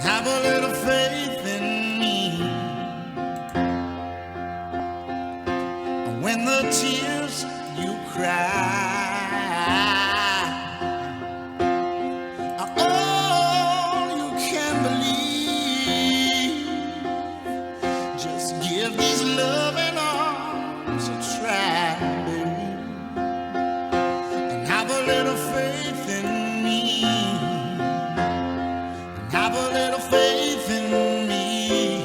Have a little faith in me. When the tears you cry are all you can believe, just give these loving arms a try, baby, and have a little faith in me. Have a little faith in me.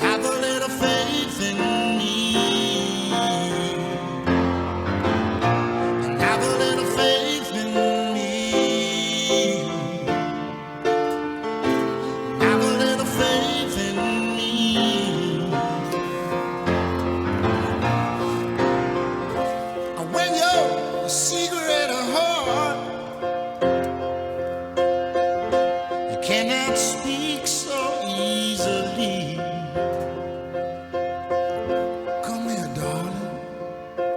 Have a little faith in me. And have a little faith in me. Have a little faith in me. When you're a cigarette of heart, you cannot speak so easily. Come here, darling,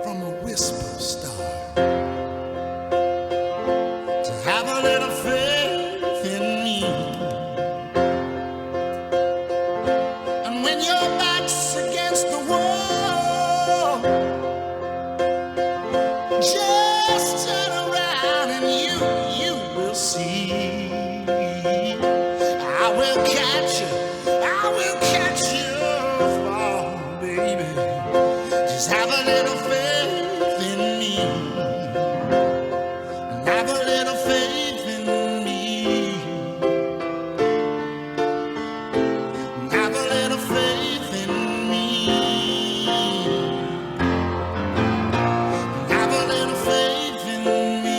from a whisper star, to have a little faith in me. And when your back's against the wall, just turn around and you will see. I will catch you fall, baby. Just have a little faith in me. And have a little faith in me. And have a little faith in me. And have a little faith in me.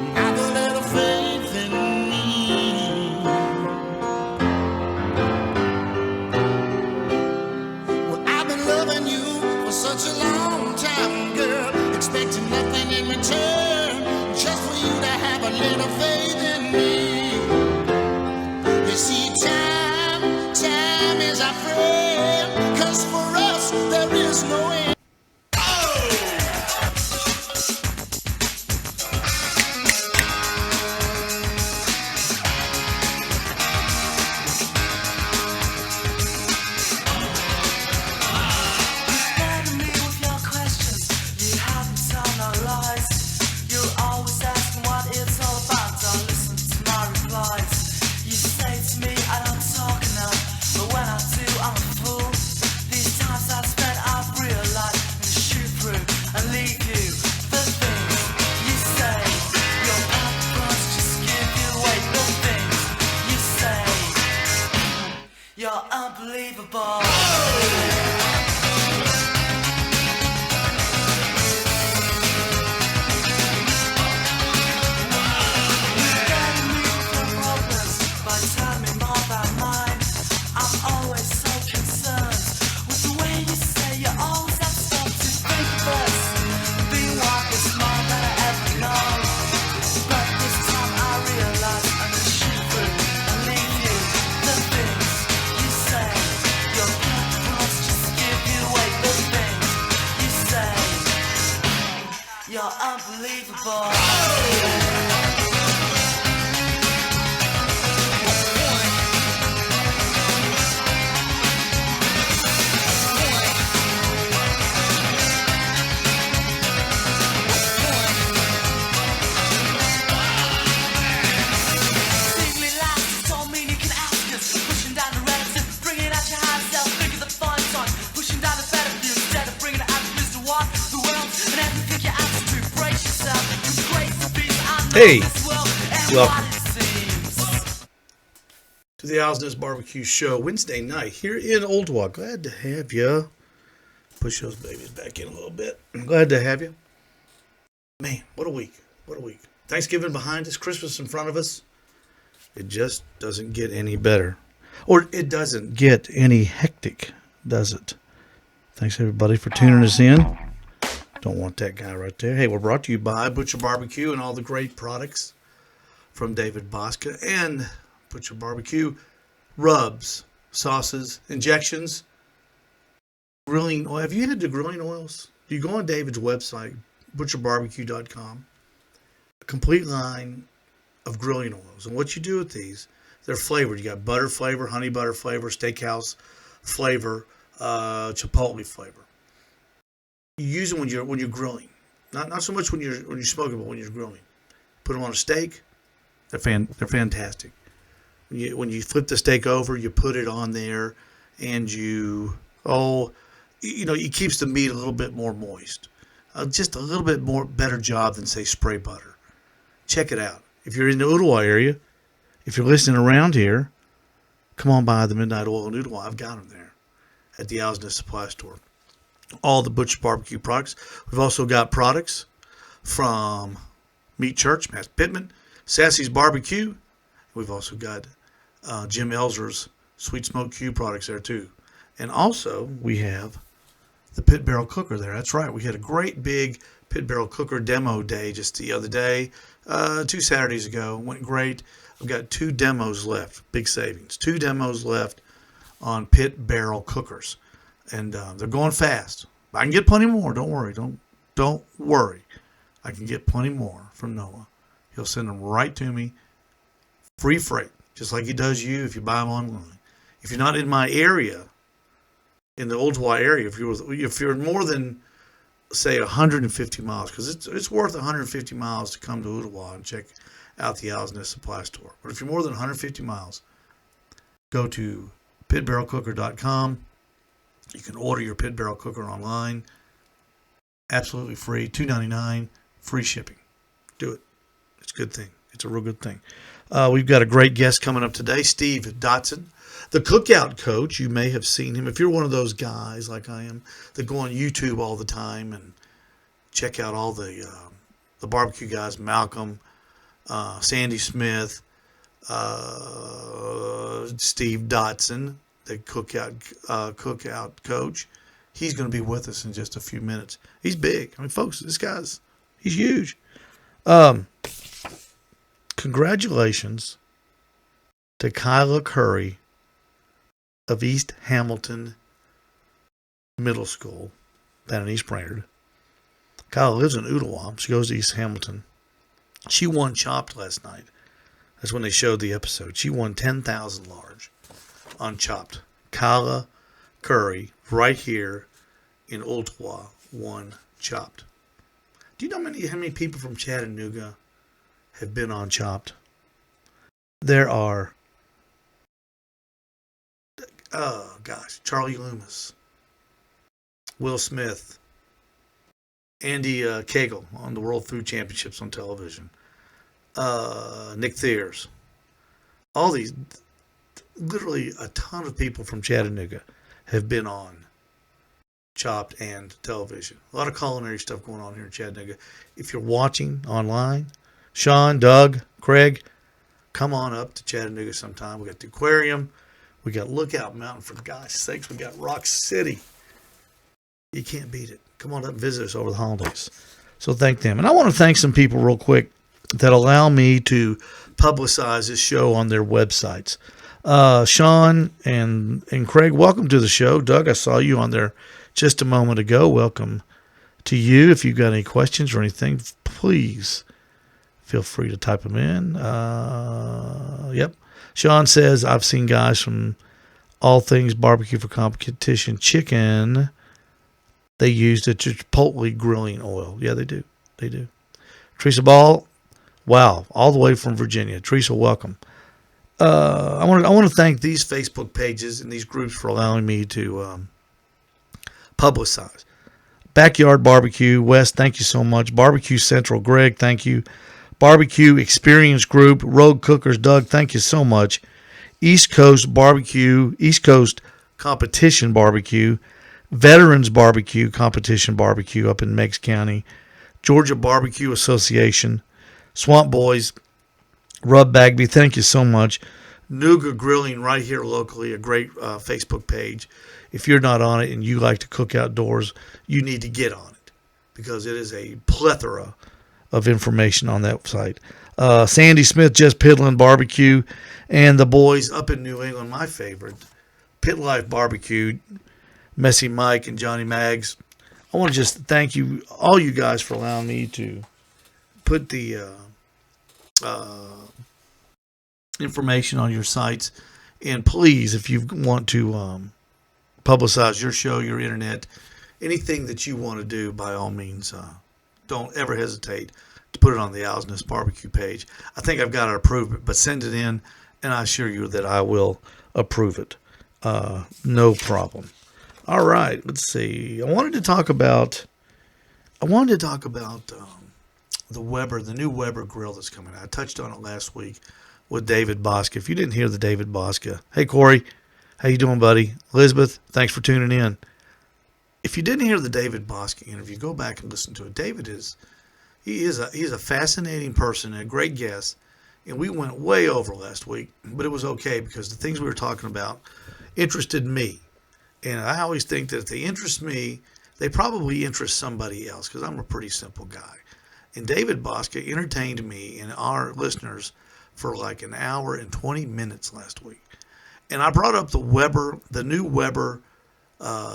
And have a little faith in me. Well, I've been loving you for such a long time, girl, expecting nothing in return, just for you to have a little faith in me. You see, time is our friend, 'cause for us there is no end. Burden me with your questions. You haven't told no lies. You're always asking what it's all about. Don't listen to my replies. You say to me I don't talk enough, but when I do, I'm a fool. These times I've spent, I've realized I'm gonna shoot through and leave you. The things you say, your backbones just give you away. The things you say, you're unbelievable. Burden me with your problems by telling me more about mine. I'm always so concerned with the way you say you always have stuff to think of us. Being one is more than I ever know. But this time I realize I'm gonna shoot through and leave you. The things you say, your backbones just give you away. The things you say, you're unbelievable. Singly last don't mean you can ask us. Pushing down the relative, bringing it out your high self. Think of the fine sign. Pushing down the better view instead of bringing it out to Mr. What? The world and everything you answer to. Brace yourself. Embrace the beast. I know Hey, this world and welcome. what it seems. To the Owl's Nest Barbecue Show, Wednesday night here in Oldwa. Glad to have you. Push those babies back in a little bit. I'm glad to have you. Man, what a week. What a week. Thanksgiving behind us, Christmas in front of us. It just doesn't get any better. Or it doesn't get any hectic, does it? Thanks, everybody, for tuning us in. Don't want that guy right there. Hey, we're brought to you by Butcher Barbecue and all the great products from David Bosca and Butcher Barbecue. Rubs, sauces, injections, grilling oil. Have you had the grilling oils? You go on David's website, butcherbarbecue.com, a complete line of grilling oils. And what you do with these, they're flavored. You got butter flavor, honey butter flavor, steakhouse flavor, chipotle flavor. You use them when you're grilling. Not so much when you're smoking, but when you're grilling. Put them on a steak. They're fantastic. When you flip the steak over, you put it on there, and it keeps the meat a little bit more moist. Just a little bit more better job than, say, spray butter. Check it out. If you're in the Ottawa area, if you're listening around here, come on by the Midnight Oil in Ottawa. I've got them there at the Alsness Supply Store. All the Butcher Barbecue products. We've also got products from Meat Church, Matt Pittman, Sassy's Barbecue. We've also got Jim Elzer's Sweet Smoke Q products there too. And also we have the Pit Barrel Cooker there. That's right. We had a great big Pit Barrel Cooker demo day just the other day, 2 Saturdays ago. Went great. I've got 2 demos left. Big savings. 2 demos left on Pit Barrel Cookers. And they're going fast. I can get plenty more. Don't worry. Don't worry. I can get plenty more from Noah. He'll send them right to me. Free freight. Just like he does you if you buy them online. If you're not in my area, in the Ottawa area, if you're more than, say, 150 miles, because it's worth 150 miles to come to Ottawa and check out the Alsness Supply Store. But if you're more than 150 miles, go to pitbarrelcooker.com. You can order your Pit Barrel Cooker online. Absolutely free. $2.99. Free shipping. Do it. It's a good thing. It's a real good thing. We've got a great guest coming up today, Steve Dotson, the Cookout coach. You may have seen him. If you're one of those guys like I am that go on YouTube all the time and check out all the barbecue guys, Malcolm, Sandy Smith, Steve Dotson, the Cookout coach. He's going to be with us in just a few minutes. He's big. I mean, folks, he's huge. Congratulations to Kyla Curry of East Hamilton Middle School down in East Brainerd. Kyla lives in Ottawa. She goes to East Hamilton. She won Chopped last night. That's when they showed the episode. She won 10,000 large on Chopped. Kyla right here in Ottawa won Chopped. Do you know how many people from Chattanooga have been on Chopped? There are, Charlie Loomis, Will Smith, Andy Cagle on the World Food Championships on television, Nick Thiers. All these, literally a ton of people from Chattanooga have been on Chopped and television. A lot of culinary stuff going on here in Chattanooga. If you're watching online, Sean, Doug, Craig, come on up to Chattanooga sometime. We got the aquarium. We got Lookout Mountain, for God's sakes. We got Rock City. You can't beat it. Come on up and visit us over the holidays. So thank them. And I want to thank some people real quick that allow me to publicize this show on their websites. Sean and Craig, welcome to the show. Doug, I saw you on there just a moment ago. Welcome to you. If you've got any questions or anything, please feel free to type them in. Yep. Sean says, I've seen guys from All Things Barbecue for Competition Chicken. They use the Chipotle grilling oil. Yeah, they do. They do. Teresa Ball, wow, all the way from Virginia. Teresa, welcome. I want to thank these Facebook pages and these groups for allowing me to publicize. Backyard Barbecue, West, thank you so much. Barbecue Central, Greg, thank you. Barbecue Experience Group, Rogue Cookers, Doug, thank you so much. East Coast Barbecue, East Coast Competition Barbecue, Veterans Barbecue, Competition Barbecue up in Meigs County, Georgia Barbecue Association, Swamp Boys, Rub Bagby, thank you so much. Nooga Grilling right here locally, a great Facebook page. If you're not on it and you like to cook outdoors, you need to get on it because it is a plethora of information on that site. Sandy Smith, Just Piddlin' Barbecue, and the boys up in New England, my favorite, Pit Life Barbecue, Messy Mike and Johnny Maggs. I want to just thank you, all you guys, for allowing me to put the information on your sites. And please, if you want to publicize your show, your internet, anything that you want to do, by all means, don't ever hesitate to put it on the Owl's Nest Barbecue page. I think I've got to approve it, but send it in, and I assure you that I will approve it. No problem. All right, let's see. I wanted to talk about the Weber, the new Weber grill that's coming out. I touched on it last week with David Bosca. If you didn't hear the David Bosca, hey Corey, how you doing, buddy? Elizabeth, thanks for tuning in. If you didn't hear the David Bosca interview, go back and listen to it. David is a fascinating person and a great guest, and we went way over last week, but it was okay because the things we were talking about interested me, and I always think that if they interest me, they probably interest somebody else because I'm a pretty simple guy. And David Bosca entertained me and our listeners for like an hour and 20 minutes last week. And I brought up the new Weber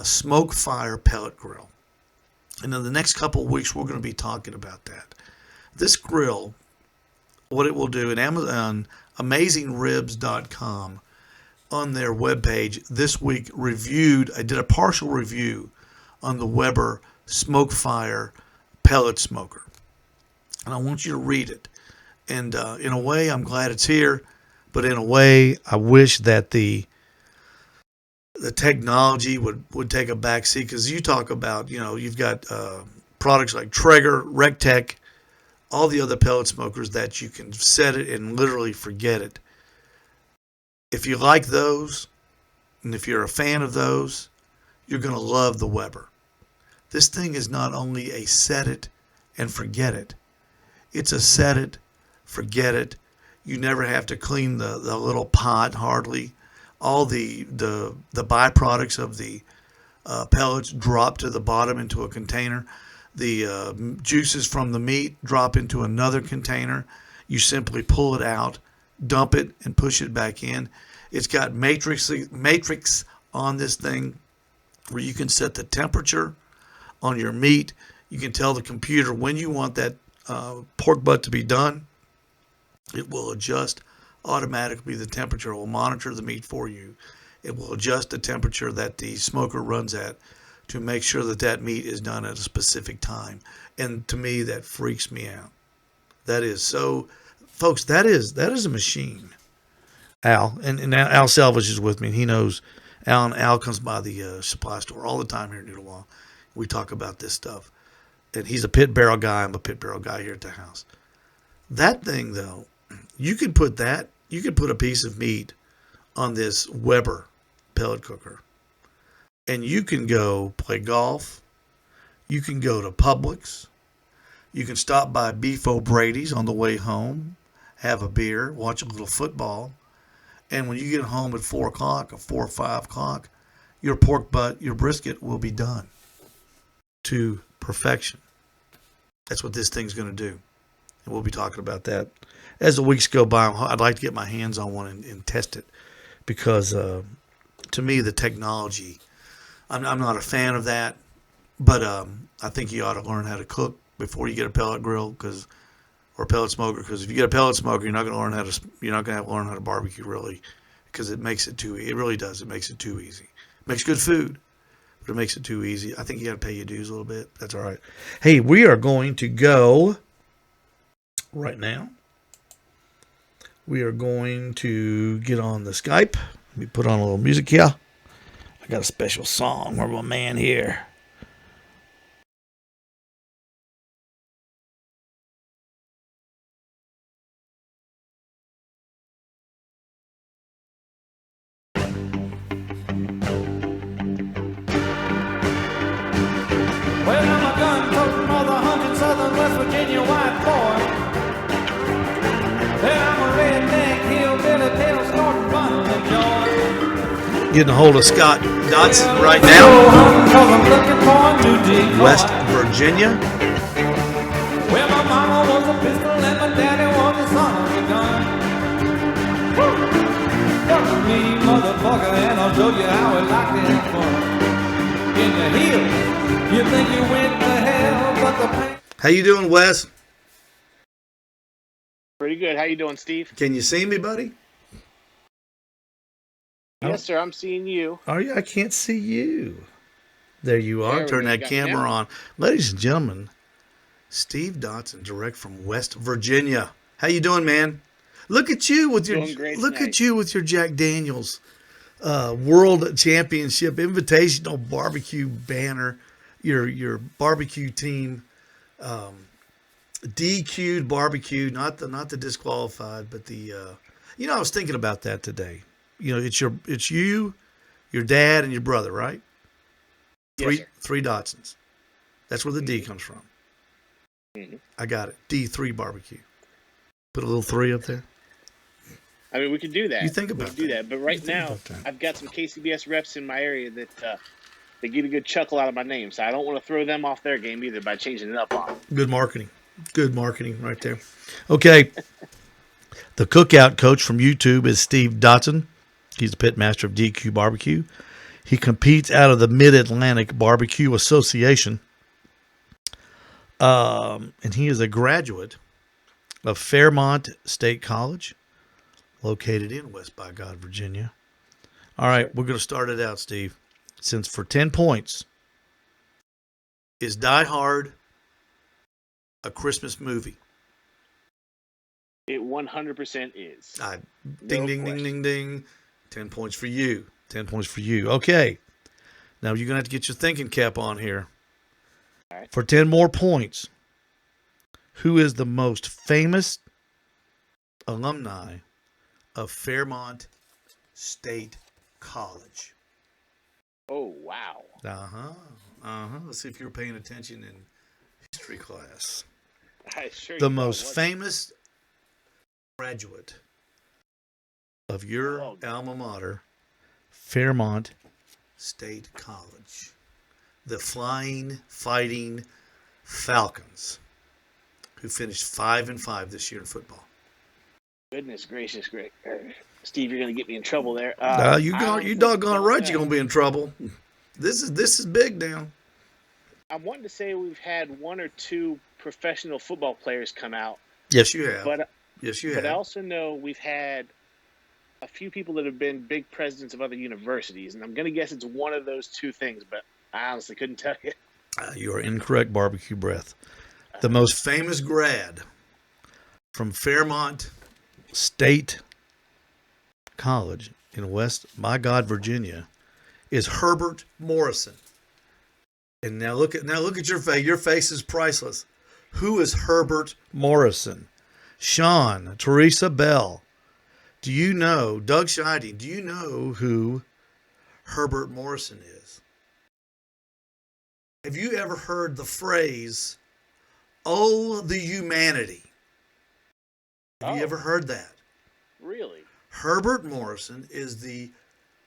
Smoke Fire Pellet Grill. And in the next couple of weeks, we're going to be talking about that. This grill, what it will do, at Amazon, AmazingRibs.com, on their webpage this week I did a partial review on the Weber Smoke Fire Pellet Smoker. And I want you to read it. And in a way, I'm glad it's here. But in a way, I wish that the technology would take a back seat. Because you talk about, you've got products like Traeger, Rectech, all the other pellet smokers that you can set it and literally forget it. If you like those, and if you're a fan of those, you're going to love the Weber. This thing is not only a set it and forget it. It's a set it, forget it. You never have to clean the little pot hardly. All the byproducts of the pellets drop to the bottom into a container. The juices from the meat drop into another container. You simply pull it out, dump it, and push it back in. It's got matrix on this thing where you can set the temperature on your meat. You can tell the computer when you want that pork butt to be done. It will adjust automatically the temperature. It will monitor the meat for you. It will adjust the temperature that the smoker runs at to make sure that meat is done at a specific time. And to me, that freaks me out. That is so, folks, that is a machine. Al, and Al Salvage is with me, and he knows. Al comes by the supply store all the time here in Noodlewall. We talk about this stuff. And he's a pit barrel guy. I'm a pit barrel guy here at the house. That thing, though, you could put a piece of meat on this Weber pellet cooker. And you can go play golf. You can go to Publix. You can stop by Beef O'Brady's on the way home, have a beer, watch a little football. And when you get home at 4 o'clock or 4 or 5 o'clock, your pork butt, your brisket will be done to perfection. That's what this thing's going to do. And we'll be talking about that as the weeks go by. I'd like to get my hands on one and test it because to me, the technology, I'm not a fan of that, but I think you ought to learn how to cook before you get a pellet grill or a pellet smoker. Because if you get a pellet smoker, you're not going to have to learn how to barbecue really, because it makes it too. It really does. It makes it too easy. It makes good food, but it makes it too easy. I think you got to pay your dues a little bit. That's all right. Hey, we are going to go right now. We are going to get on the Skype. Let me put on a little music here. I got a special song for my man here. Well, I'm a gun-toting, mother-hunting, southern West Virginia white boy. Well, I'm a redneck, hillbilly, tail-snorting, bundle of joy. Getting a hold of Scott Dotson right now. West Virginia. Well, my mama was a pistol and my daddy was a son of a gun. Come with me, motherfucker, and I'll show you how we like to have fun. In the hills, You think you went to hell, but the pain. How you doing, Wes? Pretty good. How you doing, Steve? Can you see me, buddy? Yes, sir. I'm seeing you. Are you? I can't see you. There you are. There we Turn go. that Got me camera now. on. Ladies and gentlemen, Steve Dotson, direct from West Virginia. How you doing, man? Look at you with your Doing great look tonight. at you with your Jack Daniels World Championship Invitational Barbecue banner. Your barbecue team, DQ'd barbecue, not the disqualified, but the. I was thinking about that today. It's you, your dad, and your brother, right? Yes, sir. Three Dotsons. That's where the D comes from. Mhm. I got it. D3 barbecue. Put a little 3 up there. I mean, we could do that. You think we about could do that. that. But right You think now, about that. I've got some KCBS reps in my area that they get a good chuckle out of my name. So I don't want to throw them off their game either by changing it up on them. Good marketing. Good marketing right there. Okay. The Cookout coach from YouTube is Steve Dotson. He's the pit master of DQ Barbecue. He competes out of the Mid-Atlantic Barbecue Association. And he is a graduate of Fairmont State College, located in West by God, Virginia. All right, we're going to start it out, Steve. Since for 10 points, is Die Hard a Christmas movie? It 100% is. Ding, ding, ding, ding, ding. 10 points for you. 10 points for you. Okay. Now you're going to have to get your thinking cap on here. All right. For 10 more points, who is the most famous alumni of Fairmont State College? Oh, wow. Let's see if you're paying attention in history class. I sure The you most was. famous graduate of your Oh, alma mater, Fairmont State College. The Flying Fighting Falcons, who finished 5-5 this year in football. Goodness gracious, great. Steve, you're going to get me in trouble there. You I honestly doggone don't right know. you're going to be in trouble. This is big now. I'm wanting to say we've had 1 or 2 professional football players come out, Yes, you have. but Yes, you but I have. also know we've had a few people that have been big presidents of other universities, and I'm going to guess it's one of those 2 things, but I honestly couldn't tell you. You are incorrect, barbecue breath. The most famous grad from Fairmont State College in West, my God, Virginia, is Herbert Morrison. And now look at your face. Your face is priceless. Who is Herbert Morrison? Sean, Teresa Bell. Do you know, Doug Scheiding, do you know who Herbert Morrison is? Have you ever heard the phrase, "Oh, the humanity"? Have you Oh. ever heard that? Really? Herbert Morrison is the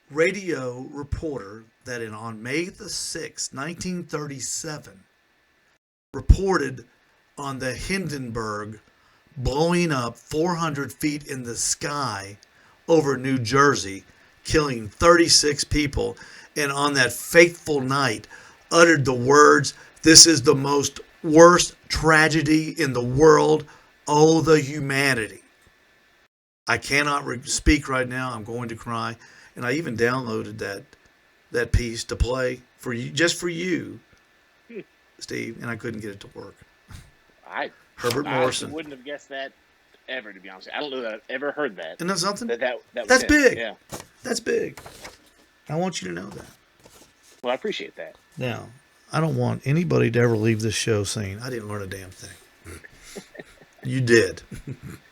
radio reporter that on May the 6th, 1937, reported on the Hindenburg blowing up 400 feet in the sky over New Jersey, killing 36 people, and on that fateful night uttered the words, "This is the most worst tragedy in the world. Oh, the humanity." I cannot speak right now. I'm going to cry. And I even downloaded that piece to play for you, just for you, Steve, and I couldn't get it to work. Herbert I Morrison. wouldn't have guessed that ever, to be honest with you. I don't know that I've ever heard that. Isn't that something? That was That's him. big. Yeah. That's big. I want you to know that. Well, I appreciate that. Now, I don't want anybody to ever leave this show saying, "I didn't learn a damn thing." You did.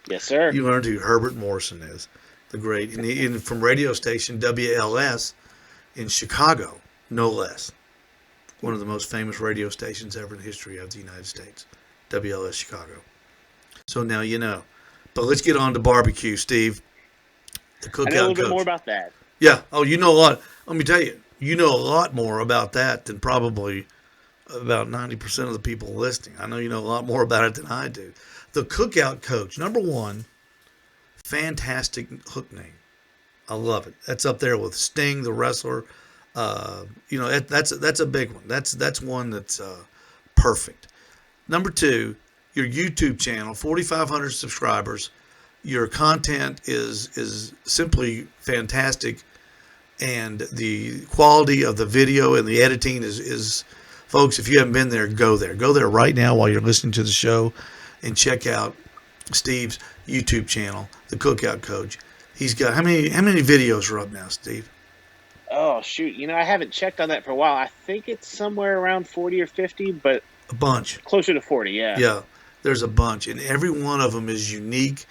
Yes, sir. You learned who Herbert Morrison is, the great, and from radio station WLS in Chicago, no less. One of the most famous radio stations ever in the history of the United States, WLS Chicago. So now you know. But let's get on to barbecue, Steve. The Cookout I know a little coach. bit more about that. Yeah. Oh, you know a lot. Let me tell you, you know a lot more about that than probably about 90% of the people listening. I know you know a lot more about it than I do. The Cookout coach, number one, fantastic hook name. I love it. That's up there with Sting, the wrestler. That's a big one. That's one that's perfect. Number two, your YouTube channel, 4,500 subscribers. Your content is simply fantastic, and the quality of the video and the editing is folks. If you haven't been there, go there. Go there right now while you're listening to the show, and check out Steve's YouTube channel, The Cookout Coach. He's got how many videos are up now, Steve? Oh shoot! I haven't checked on that for a while. I think it's somewhere around 40 or 50, but A bunch. closer to 40. Yeah. Yeah, there's a bunch, and every one of them is unique.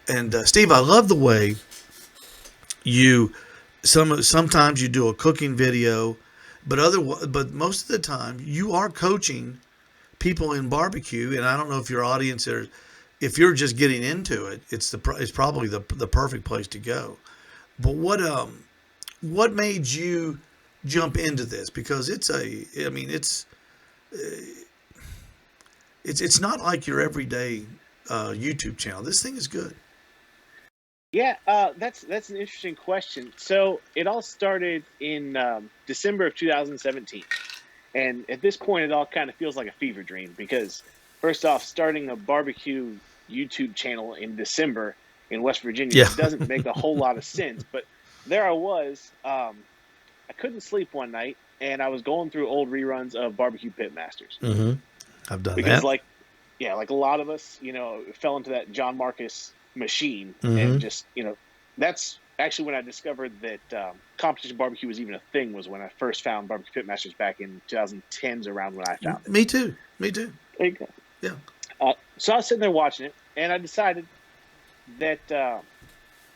And Steve, I love the way you sometimes you do a cooking video, but most of the time you are coaching people in barbecue. And I don't know if your audience are, if you're just getting into it, it's probably the perfect place to go. But what made you jump into this? Because it's not like your everyday YouTube channel. This thing is good. Yeah, that's an interesting question. So it all started in December of 2017, and at this point, it all kind of feels like a fever dream because, first off, starting a barbecue YouTube channel in December in West Virginia doesn't make a whole lot of sense. But there I was. I couldn't sleep one night, and I was going through old reruns of Barbecue Pitmasters. Mm-hmm. I've done because, that. like a lot of us, fell into that John Marcus machine, Mm-hmm. and just that's actually when I discovered that competition barbecue was even a thing. Was when I first found Barbecue Pitmasters back in 2010s, around when I found it. Me too. There you go. Yeah. So I was sitting there watching it, and I decided that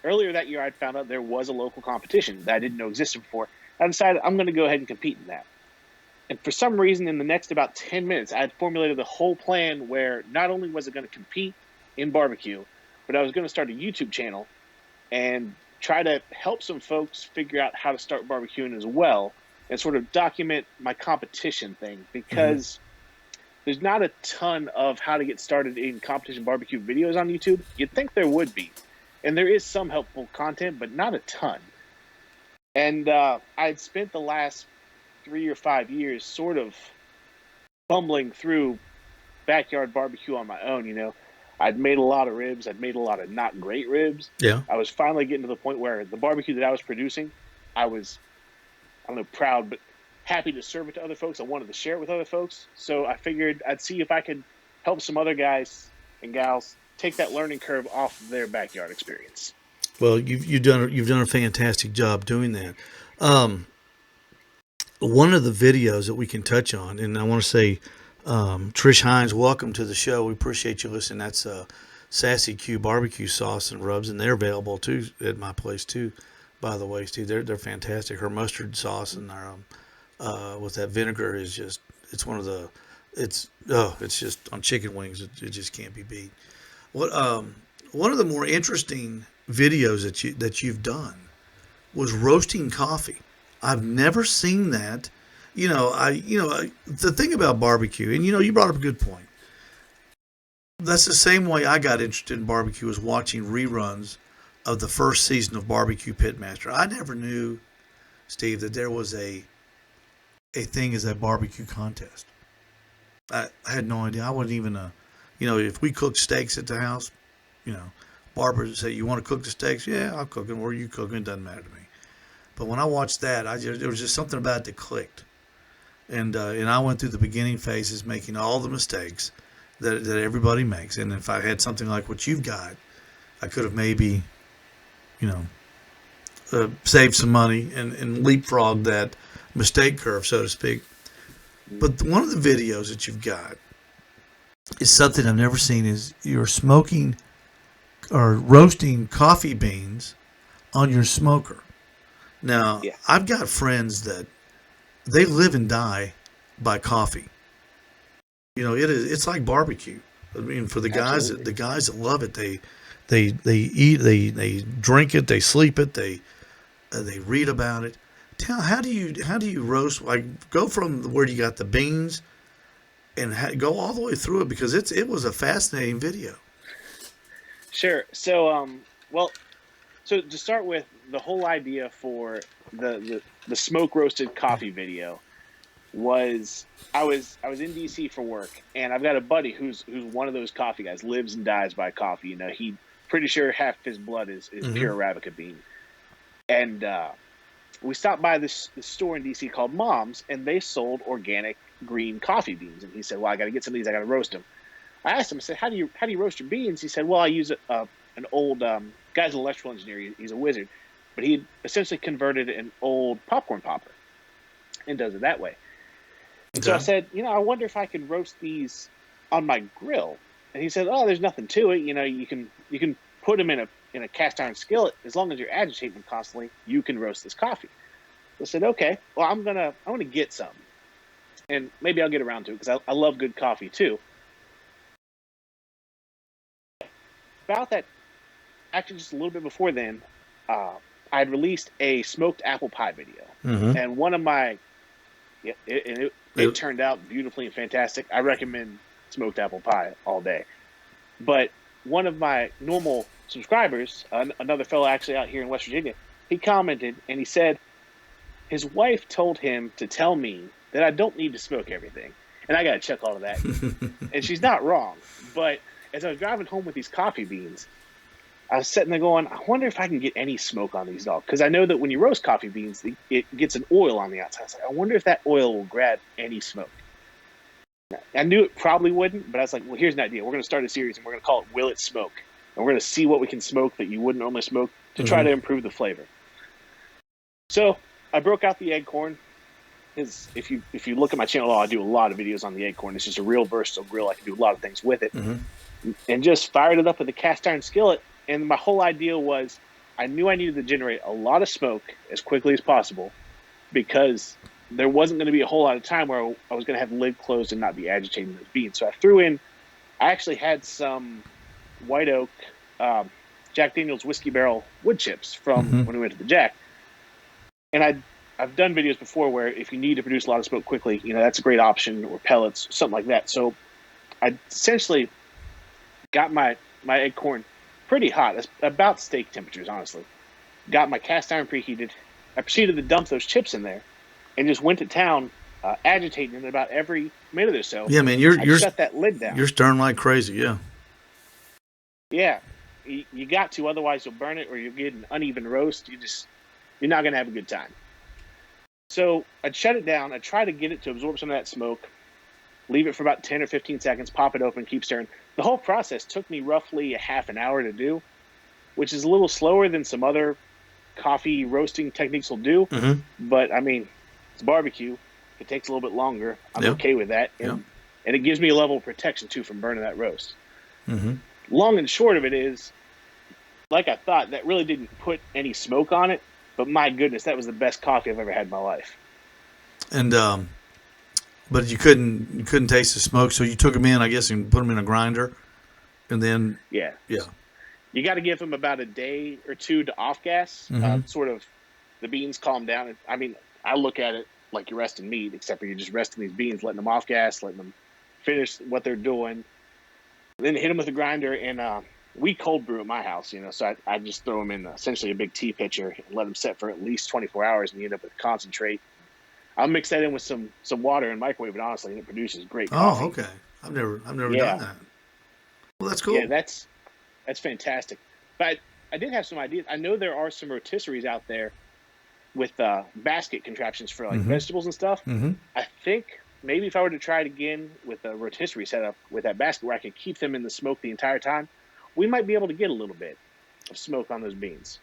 earlier that year I'd found out there was a local competition that I didn't know existed before. I decided I'm going to go ahead and compete in that. And for some reason, in the next about 10 minutes, I had formulated the whole plan where not only was it going to compete in barbecue, but I was going to start a YouTube channel and try to help some folks figure out how to start barbecuing as well, and sort of document my competition thing, because there's not a ton of how to get started in competition barbecue videos on YouTube. You'd think there would be, and there is some helpful content, but not a ton. And I'd spent the last 3 or 5 years sort of bumbling through backyard barbecue on my own. I'd made a lot of ribs. I'd made a lot of not great ribs. Yeah. I was finally getting to the point where the barbecue that I was producing, I was, I don't know, proud, but happy to serve it to other folks. I wanted to share it with other folks. So I figured I'd see if I could help some other guys and gals take that learning curve off of their backyard experience. Well, you've done a fantastic job doing that. One of the videos that we can touch on, and I want to say, Trish Hines, welcome to the show. We appreciate you listening. That's Sassy Q barbecue sauce and rubs, and they're available too at my place too. By the way, Steve, they're fantastic. Her mustard sauce and their with that vinegar is just, it's one of the, it's just on chicken wings. It just can't be beat. One of the more interesting videos that you've done was roasting coffee. I've never seen that. The thing about barbecue, and you brought up a good point. That's the same way I got interested in barbecue, was watching reruns of the first season of Barbecue Pitmaster. I never knew, Steve, that there was a thing as a barbecue contest. I had no idea. I wasn't even if we cooked steaks at the house, Barbara would say, "You want to cook the steaks?" "Yeah, I'll cook them." "Where are you cooking?" It doesn't matter to me. But when I watched that, there was just something about it that clicked. And I went through the beginning phases, making all the mistakes that everybody makes. And if I had something like what you've got, I could have maybe, saved some money and leapfrogged that mistake curve, so to speak. But one of the videos that you've got is something I've never seen. Is you're smoking or roasting coffee beans on your smoker. Now, Yeah. I've got friends that they live and die by coffee. It's like barbecue. I mean, for the guys that love it, they eat, they drink it, they sleep it, they read about it. How do you roast? Like, go from where you got the beans and go all the way through it, because it was a fascinating video. Sure. So, so to start with, the whole idea for the the smoke roasted coffee video was I was in DC for work, and I've got a buddy who's one of those coffee guys, lives and dies by coffee. You know, he pretty sure half his blood is pure Arabica bean. And we stopped by this store in DC called Mom's, and they sold organic green coffee beans. And he said, "Well, I got to get some of these. I got to roast them." I asked him, I said, "How do you roast your beans?" He said, "Well, I use an old guy's an electrical engineer. He's a wizard, but he essentially converted an old popcorn popper and does it that way." And so I said, I wonder if I could roast these on my grill. And he said, "Oh, there's nothing to it. You can put them in a cast iron skillet. As long as you're agitating them constantly, you can roast this coffee." So I said, "Okay, well, I'm gonna get some, and maybe I'll get around to it because I love good coffee too." About that, actually, just a little bit before then, I had released a smoked apple pie video, and one of my it turned out beautifully and fantastic. I recommend smoked apple pie all day. But one of my normal subscribers, another fellow actually out here in West Virginia, he commented and he said his wife told him to tell me that I don't need to smoke everything. And I got to check all of that. And she's not wrong. But as I was driving home with these coffee beans, I was sitting there going, I wonder if I can get any smoke on these dogs. Because I know that when you roast coffee beans, it gets an oil on the outside. I was like, I wonder if that oil will grab any smoke. I knew it probably wouldn't, but I was like, well, here's an idea. We're going to start a series, and we're going to call it Will It Smoke? And we're going to see what we can smoke that you wouldn't normally smoke to try to improve the flavor. So I broke out the Acorn. If you look at my channel, I do a lot of videos on the Acorn. It's just a real versatile grill. I can do a lot of things with it. And just fired it up with a cast iron skillet. And my whole idea was I knew I needed to generate a lot of smoke as quickly as possible because there wasn't going to be a whole lot of time where I was going to have the lid closed and not be agitating those beans. So I actually had some White Oak Jack Daniel's Whiskey Barrel wood chips from when we went to the Jack. And I've done videos before where if you need to produce a lot of smoke quickly, that's a great option, or pellets, something like that. So I essentially got my Acorn pretty hot. It's about steak temperatures, honestly. Got my cast iron preheated. I proceeded to dump those chips in there and just went to town, agitating it about every minute or so. Yeah, man, you're shut that lid down. You're stirring like crazy, yeah. Yeah, you got to, otherwise you'll burn it or you'll get an uneven roast. You're not going to have a good time. So I'd shut it down. I'd try to get it to absorb some of that smoke, leave it for about 10 or 15 seconds, pop it open, keep stirring. The whole process took me roughly a half an hour to do, which is a little slower than some other coffee roasting techniques will do. But, I mean, it's barbecue. It takes a little bit longer. I'm okay with that. And it gives me a level of protection, too, from burning that roast. Long and short of it is, like I thought, that really didn't put any smoke on it. But my goodness, that was the best coffee I've ever had in my life. And but you couldn't taste the smoke, so you took them in, I guess, and put them in a grinder, and then you got to give them about a day or two to off gas. Sort of the beans calm down. I mean, I look at it like you're resting meat, except for you're just resting these beans, letting them off gas, letting them finish what they're doing, then hit them with a grinder and. We cold brew at my house, so I just throw them in essentially a big tea pitcher and let them set for at least 24 hours, and you end up with concentrate. I'll mix that in with some water and microwave it, honestly, and it produces great coffee. Oh, okay. I've never done that. Well, that's cool. Yeah, that's fantastic. But I did have some ideas. I know there are some rotisseries out there with basket contraptions for like vegetables and stuff. I think maybe if I were to try it again with a rotisserie setup with that basket where I could keep them in the smoke the entire time, we might be able to get a little bit of smoke on those beans.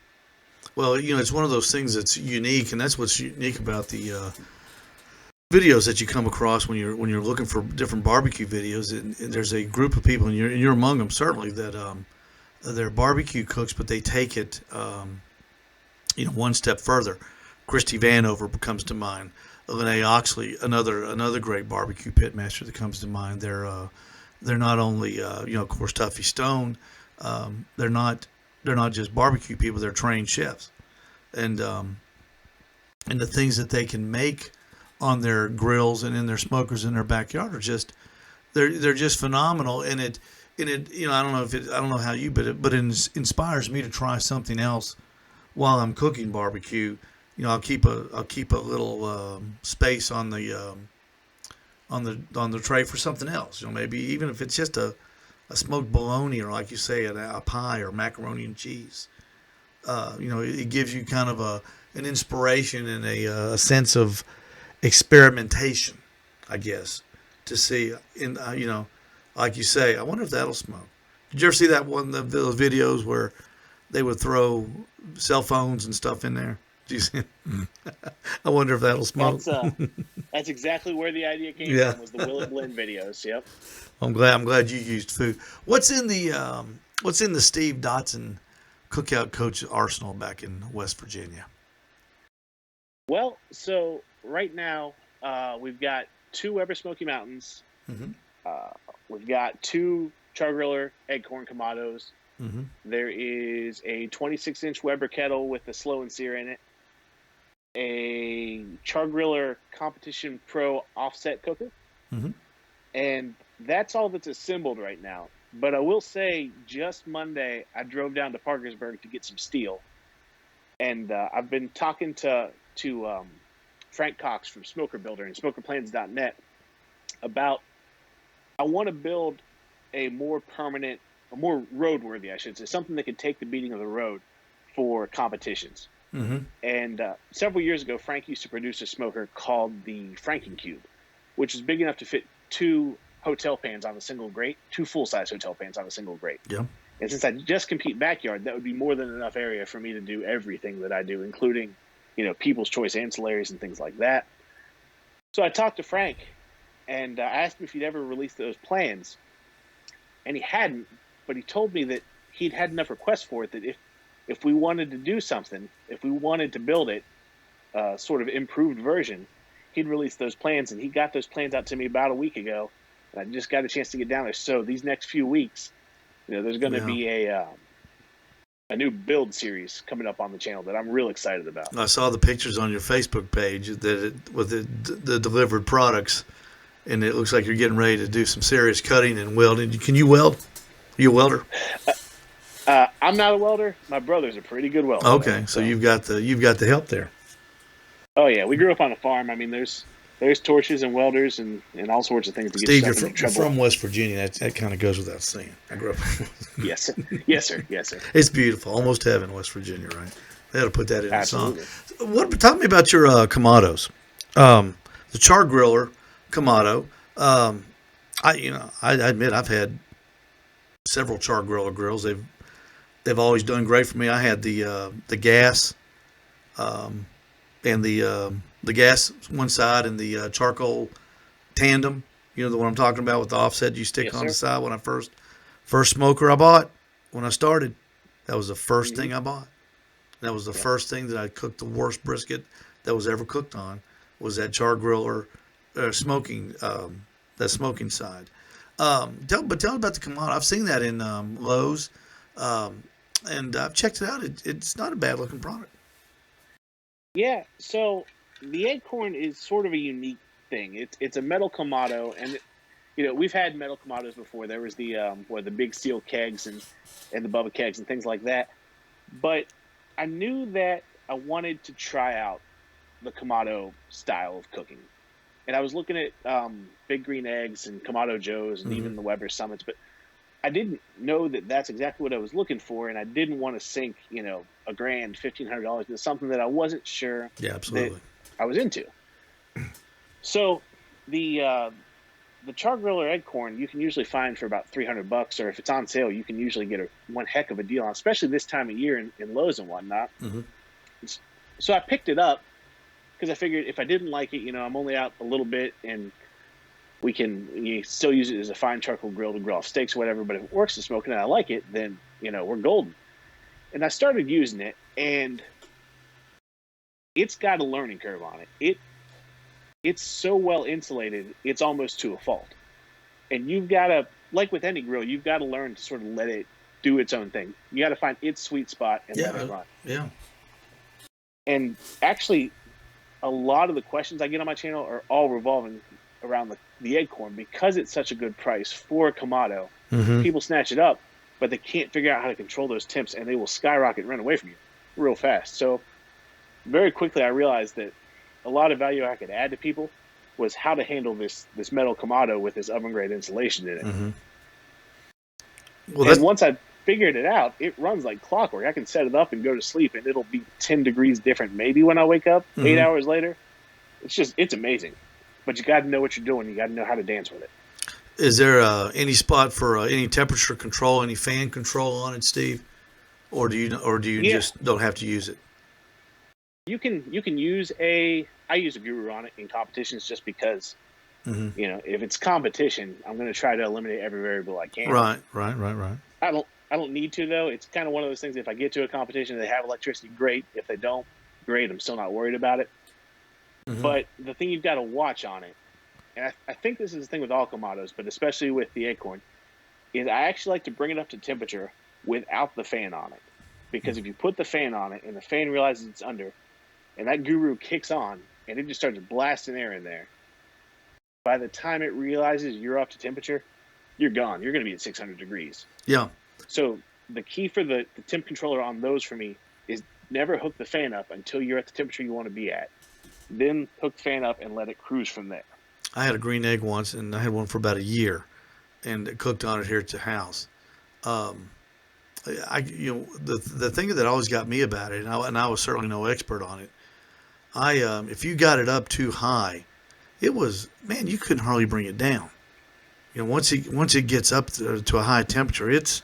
Well, it's one of those things that's unique, and that's what's unique about the videos that you come across when you're looking for different barbecue videos. And there's a group of people, and you're among them certainly, that they're barbecue cooks, but they take it one step further. Christy Vanover comes to mind. Lene Oxley, another great barbecue pitmaster that comes to mind. They're not only of course Tuffy Stone. They're not just barbecue people. They're trained chefs, and the things that they can make on their grills and in their smokers in their backyard are just they're just phenomenal. And it I don't know how you, but it inspires me to try something else while I'm cooking barbecue I'll keep a little space on the tray for something else. Maybe even if it's just a smoked bologna, or like you say, a pie or macaroni and cheese. It gives you kind of an inspiration and a sense of experimentation, I guess, to see. Like you say, I wonder if that'll smoke. Did you ever see that one of those videos where they would throw cell phones and stuff in there? Did you see it? I wonder if that'll smoke. That's exactly where the idea came Yeah. from. Was the Will It Blend videos? Yep. I'm glad you used food. What's in the Steve Dotson Cookout coach arsenal back in West Virginia? Well, so right now we've got 2 Weber Smoky Mountains. Mm-hmm. We've got 2 Char Griller Eggcorn Kamados. Mm-hmm. There is a 26-inch Weber kettle with the slow and sear in it. A Char Griller Competition Pro offset cooker. Mm-hmm. And that's all that's assembled right now. But I will say, just Monday, I drove down to Parkersburg to get some steel. And I've been talking to Frank Cox from Smoker Builder and SmokerPlans.net about, I want to build a more permanent, a more roadworthy, I should say, something that can take the beating of the road for competitions. Mm-hmm. And several years ago, Frank used to produce a smoker called the Franken Cube, which is big enough to fit 2 hotel pans on a single grate, 2 full-size hotel pans on a single grate. Yeah. And since I just compete backyard, that would be more than enough area for me to do everything that I do, including, People's Choice ancillaries and things like that. So I talked to Frank, and I asked him if he'd ever released those plans. And he hadn't, but he told me that he'd had enough requests for it that if we wanted to do something, if we wanted to build it, sort of improved version, he'd release those plans. And he got those plans out to me about a week ago, and I just got a chance to get down there. So these next few weeks, there's going to be a new build series coming up on the channel that I'm real excited about. I saw the pictures on your Facebook page with the delivered products, and it looks like you're getting ready to do some serious cutting and welding. Can you weld? Are you a welder? I'm not a welder. My brother's a pretty good welder. Okay, so you've got the help there. Oh yeah, we grew up on a farm. I mean, there's torches and welders and all sorts of things to get Steve, yourself into trouble. you're from West Virginia. That kind of goes without saying. I grew up. Yes, sir. Yes, sir. Yes, sir. It's beautiful, almost heaven, West Virginia, right? They had to put that in Absolutely. a song. Talk to me about your Kamados, the Char Griller Kamado. I admit I've had several Char Griller grills. They've always done great for me. I had the gas, and the gas one side, and the charcoal tandem. You know the one I'm talking about with the offset you stick Yes, on sir. the side. When I first smoker I bought when I started, that was the first thing I bought. That was the first thing that I cooked. The worst brisket that was ever cooked on was that Char Griller smoking side. Tell me about the Kamado. I've seen that in Lowe's, and I've checked it out. It's not a bad looking product. Yeah. So the Eggcorn is sort of a unique thing. It's a metal Kamado, and we've had metal Kamados before. There was the big steel kegs and the Bubba kegs and things like that. But I knew that I wanted to try out the Kamado style of cooking. And I was looking at Big Green Eggs and Kamado Joe's and even the Weber Summits, but I didn't know that that's exactly what I was looking for, and I didn't want to sink, $1,000, $1,500 into something that I wasn't sure absolutely that I was into. So the Char Griller Eggcorn you can usually find for about $300, or if it's on sale, you can usually get one heck of a deal on, especially this time of year in Lowe's and whatnot. Mm-hmm. So I picked it up because I figured if I didn't like it, I'm only out a little bit, and you still use it as a fine charcoal grill to grill off steaks or whatever. But if it works to smoking and I like it, then we're golden. And I started using it, and it's got a learning curve on it. It's so well insulated, it's almost to a fault. And you've got to, like with any grill, you've got to learn to sort of let it do its own thing. You got to find its sweet spot and let it run. Yeah. And actually, a lot of the questions I get on my channel are all revolving around the Eggcorn because it's such a good price for a Kamado. Mm-hmm. People snatch it up, but they can't figure out how to control those temps, and they will skyrocket and run away from you real fast. So very quickly I realized that a lot of value I could add to people was how to handle this metal Kamado with this oven grade insulation in it. Mm-hmm. Well, And once I figured it out, it runs like clockwork. I can set it up and go to sleep, and it'll be 10 degrees different maybe when I wake up 8 hours later. It's amazing. But you got to know what you're doing. You got to know how to dance with it. is there any spot for any temperature control, any fan control on it, Steve, or do you just don't have to use it? You can use I use a Guru on it in competitions just because if it's competition, I'm going to try to eliminate every variable I can. Right. I don't need to though. It's kind of one of those things. If I get to a competition, they have electricity, great. If they don't, great. I'm still not worried about it. But the thing you've got to watch on it, and I think this is the thing with all Kamados, but especially with the Acorn, is I actually like to bring it up to temperature without the fan on it. Because if you put the fan on it and the fan realizes it's under, and that Guru kicks on and it just starts blasting air in there, by the time it realizes you're up to temperature, you're gone. You're going to be at 600 degrees. Yeah. So the key for the temp controller on those for me is never hook the fan up until you're at the temperature you want to be at. Then hook the fan up and let it cruise from there. I had a green egg once, and I had one for about a year, and it cooked on it here at the house. The thing that always got me about it, and I was certainly no expert on it. If you got it up too high, it was, man, you couldn't hardly bring it down. Once it gets up to a high temperature, it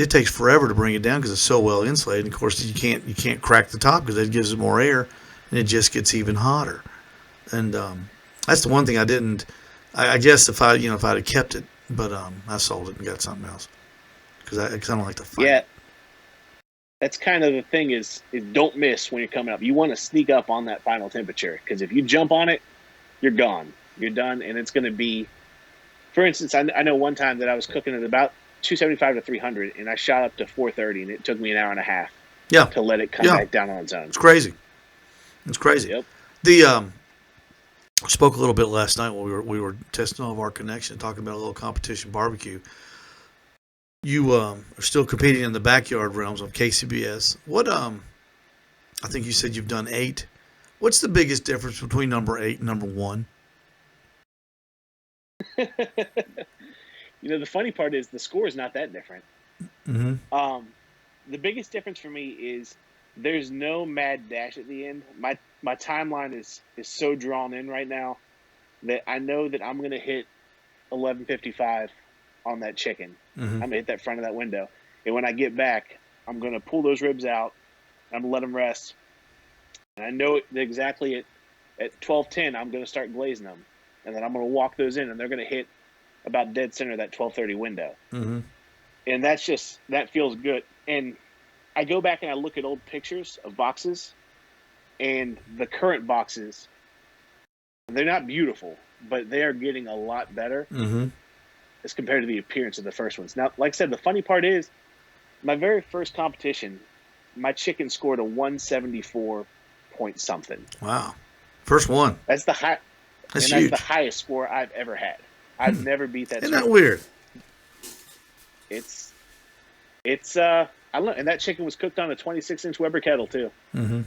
takes forever to bring it down because it's so well insulated. And of course, you can't crack the top because it gives it more air, and it just gets even hotter. And that's the one thing I didn't. I guess if I'd have kept it, but I sold it and got something else because I don't like to fight. Yeah, that's kind of the thing is don't miss when you're coming up. You want to sneak up on that final temperature because if you jump on it, you're gone. You're done, and it's going to be. For instance, I know one time that I was cooking at about 275 to 300, and I shot up to 430, and it took me an hour and a half. Yeah. To let it come back down on its own. It's crazy. Yep. I spoke a little bit last night when we were testing all of our connection, talking about a little competition barbecue. You are still competing in the backyard realms of KCBS. What I think you said you've done 8. What's the biggest difference between number 8 and number 1? The funny part is the score is not that different. Mm-hmm. The biggest difference for me is there's no mad dash at the end. My timeline is so drawn in right now that I know that I'm going to hit 11:55 on that chicken. I'm going to hit that front of that window. And when I get back, I'm going to pull those ribs out. I'm going to let them rest. And I know that exactly at 12:10, I'm going to start glazing them. And then I'm going to walk those in, and they're going to hit about dead center of that 12:30 window. Mm-hmm. And that feels good. And I go back and I look at old pictures of boxes, and the current boxes, they're not beautiful, but they are getting a lot better as compared to the appearance of the first ones. Now, like I said, the funny part is my very first competition, my chicken scored a 174 point something. Wow. First one. That's the high. That's and huge. That's the highest score I've ever had. I've never beat that. Isn't that weird? It's I don't know. And that chicken was cooked on a 26-inch Weber kettle too. Mm-hmm.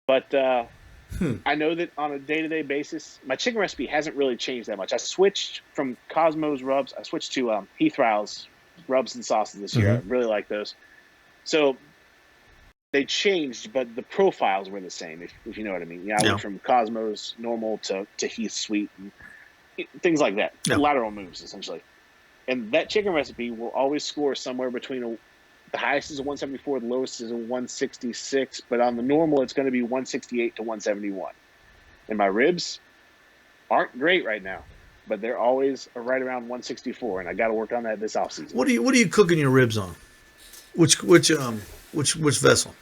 But I know that on a day-to-day basis, my chicken recipe hasn't really changed that much. I switched from Cosmo's rubs. I switched to Heath Rowell's rubs and sauces this year. I really like those. So they changed, but the profiles were the same, if you know what I mean. Yeah, I went from Cosmo's normal to Heath sweet and things like that. Yeah. Lateral moves, essentially. And that chicken recipe will always score somewhere between the highest is a 174, the lowest is a 166, but on the normal, it's going to be 168 to 171. And my ribs aren't great right now, but they're always right around 164, and I got to work on that this offseason. What are you cooking your ribs on? Which vessel?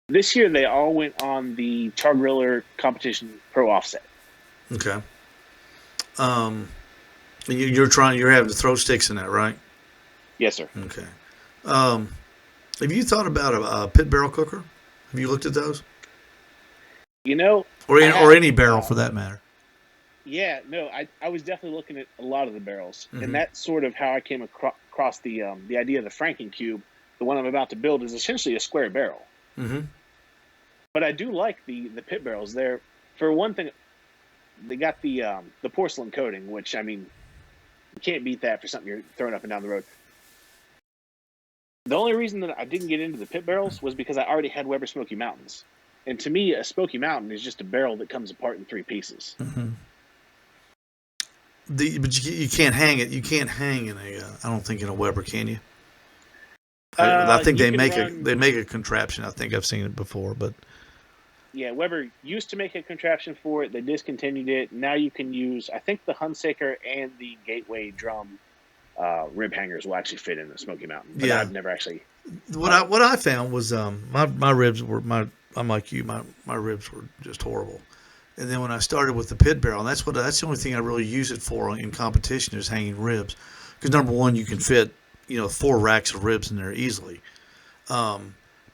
This year, they all went on the Char Griller Competition Pro Offset. Okay. You're having to throw sticks in that, right? Yes, sir. Okay. Have you thought about a pit barrel cooker? Have you looked at those? Or any barrel for that matter. Yeah, no, I was definitely looking at a lot of the barrels, and that's sort of how I came across the idea of the Franken cube. The one I'm about to build is essentially a square barrel. Mm-hmm. But I do like the pit barrels. They're, for one thing, they got the porcelain coating, which, I mean, you can't beat that for something you're throwing up and down the road. The only reason that I didn't get into the pit barrels was because I already had Weber Smoky Mountains. And to me, a Smoky Mountain is just a barrel that comes apart in 3 pieces. Mm-hmm. But you can't hang it. You can't hang in a. I don't think in a Weber, can you? I think they make a contraption. I think I've seen it before, but yeah, Weber used to make a contraption for it. They discontinued it. Now you can use, I think, the Hunsaker and the Gateway drum rib hangers will actually fit in the Smoky Mountain. But I've never actually. What I found was my ribs were I'm like you, my ribs were just horrible. And then when I started with the pit barrel, and that's the only thing I really use it for in competition is hanging ribs, because number one, you can fit 4 racks of ribs in there easily. But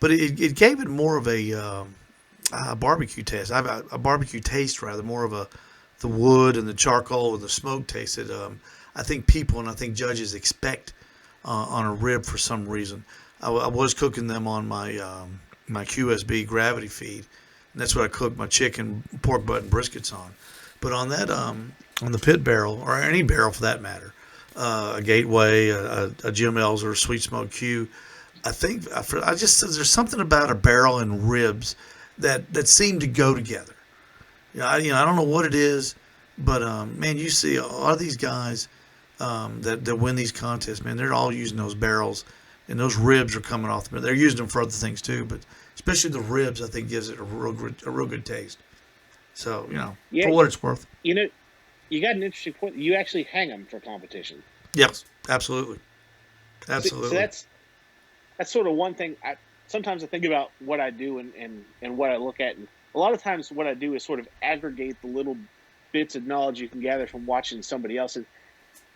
it gave it more of a barbecue taste. A barbecue taste rather, more of the wood and the charcoal and the smoke taste that I think people and I think judges expect on a rib for some reason. I was cooking them on my my QSB gravity feed, and that's what I cook my chicken, pork butt, and briskets on. But on that on the pit barrel, or any barrel for that matter, a Gateway, a Jim Elser, Sweet Smoke Q, I think there's something about a barrel and ribs that seem to go together. I don't know what it is, but man, you see a lot of these guys that win these contests, man, they're all using those barrels, and those ribs are coming off them. They're using them for other things too, but especially the ribs, I think, gives it a real good taste. So for what it's worth. You got an interesting point. You actually hang them for competition. Yes, absolutely. So that's sort of one thing. Sometimes I think about what I do and what I look at, and a lot of times what I do is sort of aggregate the little bits of knowledge you can gather from watching somebody else. And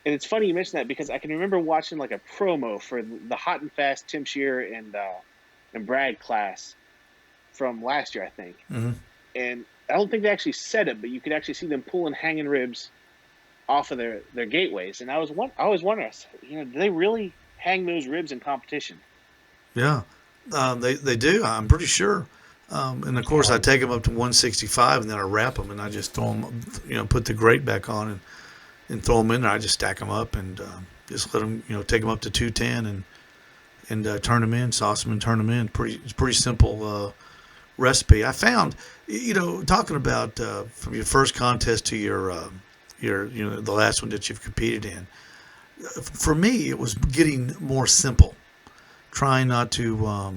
it's funny you mention that, because I can remember watching like a promo for the Hot and Fast Tim Shearer and Brad class from last year, I think. Mm-hmm. And I don't think they actually said it, but you could actually see them pulling hanging ribs off of their gateways. And I always wonder, do they really hang those ribs in competition? Yeah, they do. I'm pretty sure. And of course, I take them up to 165, and then I wrap them, and I just throw them, put the grate back on, and throw them in there. I just stack them up and just let them, take them up to 210 and turn them in, sauce them and turn them in. It's pretty simple recipe. I found, talking about from your first contest to your the last one that you've competed in. For me, it was getting more simple. Trying not to.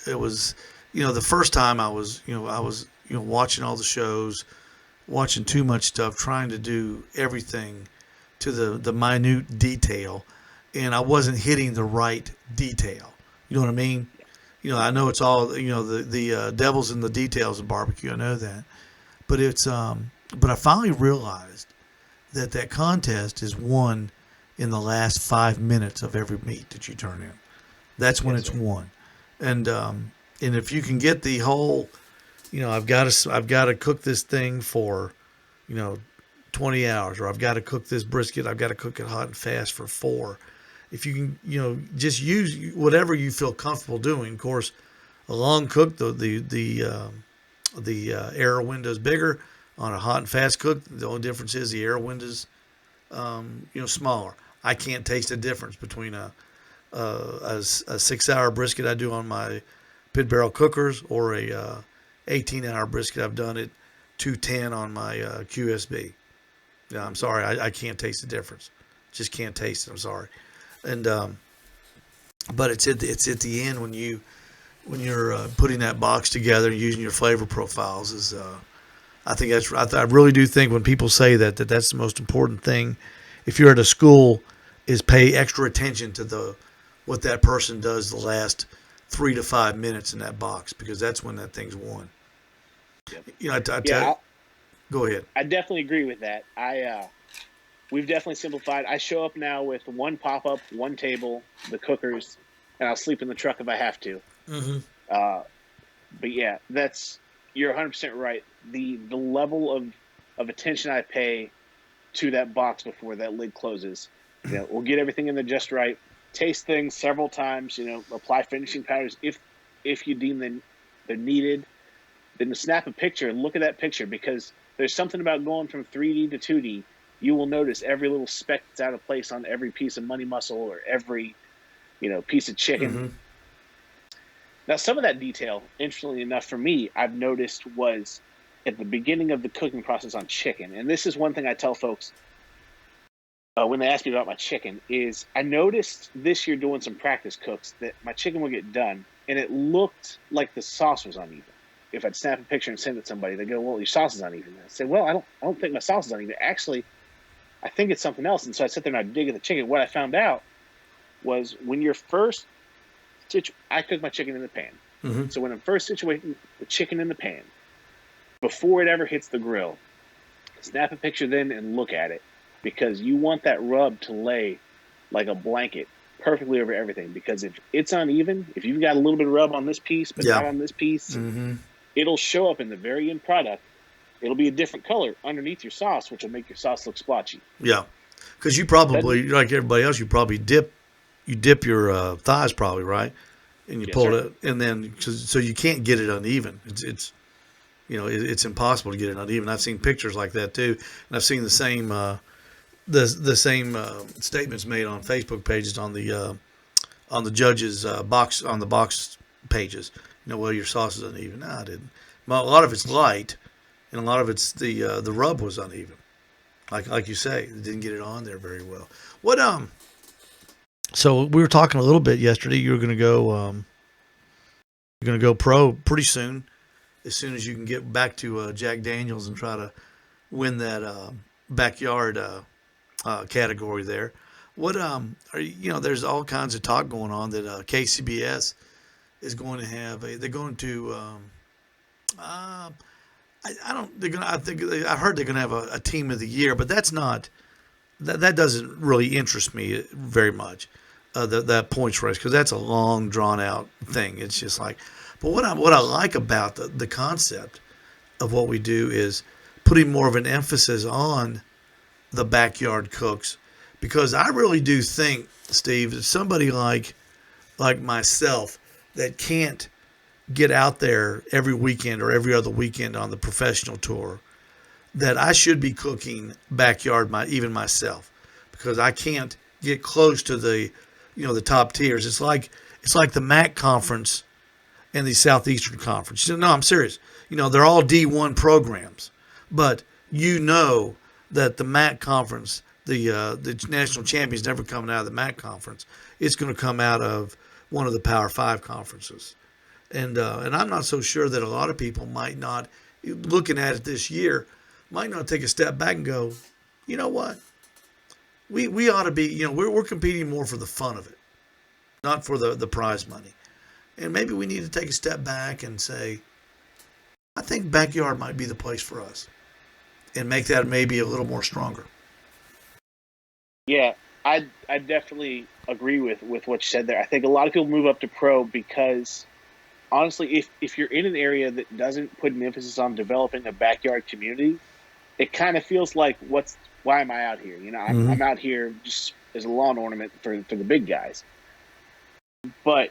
It was, the first time I was watching all the shows, watching too much stuff, trying to do everything to the minute detail, and I wasn't hitting the right detail. You know what I mean? I know it's all, the devil's in the details of barbecue. I know that, but but I finally realized that contest is won in the last 5 minutes of every meat that you turn in. That's when it's won, and if you can get the whole, I've got to cook this thing for, 20 hours, or I've got to cook this brisket, I've got to cook it hot and fast for 4. If you can, just use whatever you feel comfortable doing. Of course, a long cook, the air window's bigger. On a hot and fast cook, the only difference is the air window's, smaller. I can't taste the difference between a 6-hour brisket I do on my pit barrel cookers or a 18-hour brisket I've done at 210 on my QSB. Yeah, I'm sorry, I can't taste the difference. Just can't taste it. I'm sorry. And but it's at the end when you're putting that box together and using your flavor profiles is I think I really do think when people say that's the most important thing. If you're at a school, is pay extra attention to what that person does the last 3 to 5 minutes in that box, because that's when that thing's won. Yep. Go ahead. I definitely agree with that. We've definitely simplified. I show up now with 1 pop-up, 1 table, the cookers, and I'll sleep in the truck if I have to. Mm-hmm. But yeah, you're 100% right. The level of attention I pay to that box before that lid closes, we'll get everything in there just right. Taste things several times. Apply finishing powders if you deem they're needed, then to snap a picture and look at that picture, because there's something about going from 3D to 2D. You will notice every little speck that's out of place on every piece of money muscle or every, piece of chicken. Mm-hmm. Now, some of that detail, interestingly enough for me, I've noticed was at the beginning of the cooking process on chicken. And this is one thing I tell folks when they ask me about my chicken, is I noticed this year doing some practice cooks that my chicken would get done, and it looked like the sauce was uneven. If I'd snap a picture and send it to somebody, they go, "Well, your sauce is uneven." I say, "Well, I don't think my sauce is uneven. Actually, I think it's something else." And so I sit there and I dig at the chicken. What I found out was when you're first I cook my chicken in the pan. Mm-hmm. So when I'm first situating the chicken in the pan, before it ever hits the grill, snap a picture then and look at it, because you want that rub to lay like a blanket perfectly over everything. Because if it's uneven, if you've got a little bit of rub on this piece but not on this piece, Mm-hmm. it'll show up in the very end product. It'll be a different color underneath your sauce, which will make your sauce look splotchy. Yeah, because you probably, like everybody else, you probably dip your thighs, probably, right? And you pull it, and then so you can't get it uneven. It's impossible to get it uneven. I've seen pictures like that too, and I've seen the same the same statements made on Facebook pages on the judges box pages. Well, your sauce is uneven. No, I didn't. Well, a lot of it's light, and a lot of it's the rub was uneven. Like you say, it didn't get it on there very well. So we were talking a little bit yesterday. You're going to go pro pretty soon, as soon as you can get back to Jack Daniels and try to win that backyard category there. There's all kinds of talk going on that KCBS is going to have. They're going to. I heard they're going to have a team of the year, but that's not. That doesn't really interest me very much. That points race, because that's a long drawn out thing. It's just like, but what I like about the concept of what we do is putting more of an emphasis on the backyard cooks, because I really do think, Steve, that somebody like myself that can't get out there every weekend or every other weekend on the professional tour, that I should be cooking backyard even myself, because I can't get close to the top tiers. It's like the MAC conference and the Southeastern Conference. No, I'm serious. They're all D1 programs, but that the MAC conference, the national champions never coming out of the MAC conference. It's going to come out of one of the Power 5 conferences. And I'm not so sure that a lot of people might not, looking at it this year, might not take a step back and go, you know what? We ought to be, we're competing more for the fun of it, not for the prize money. And maybe we need to take a step back and say, I think backyard might be the place for us, and make that maybe a little more stronger. Yeah, I definitely agree with what you said there. I think a lot of people move up to pro because, honestly, if you're in an area that doesn't put an emphasis on developing a backyard community, it kind of feels like, why am I out here? I'm out here just as a lawn ornament for the big guys. But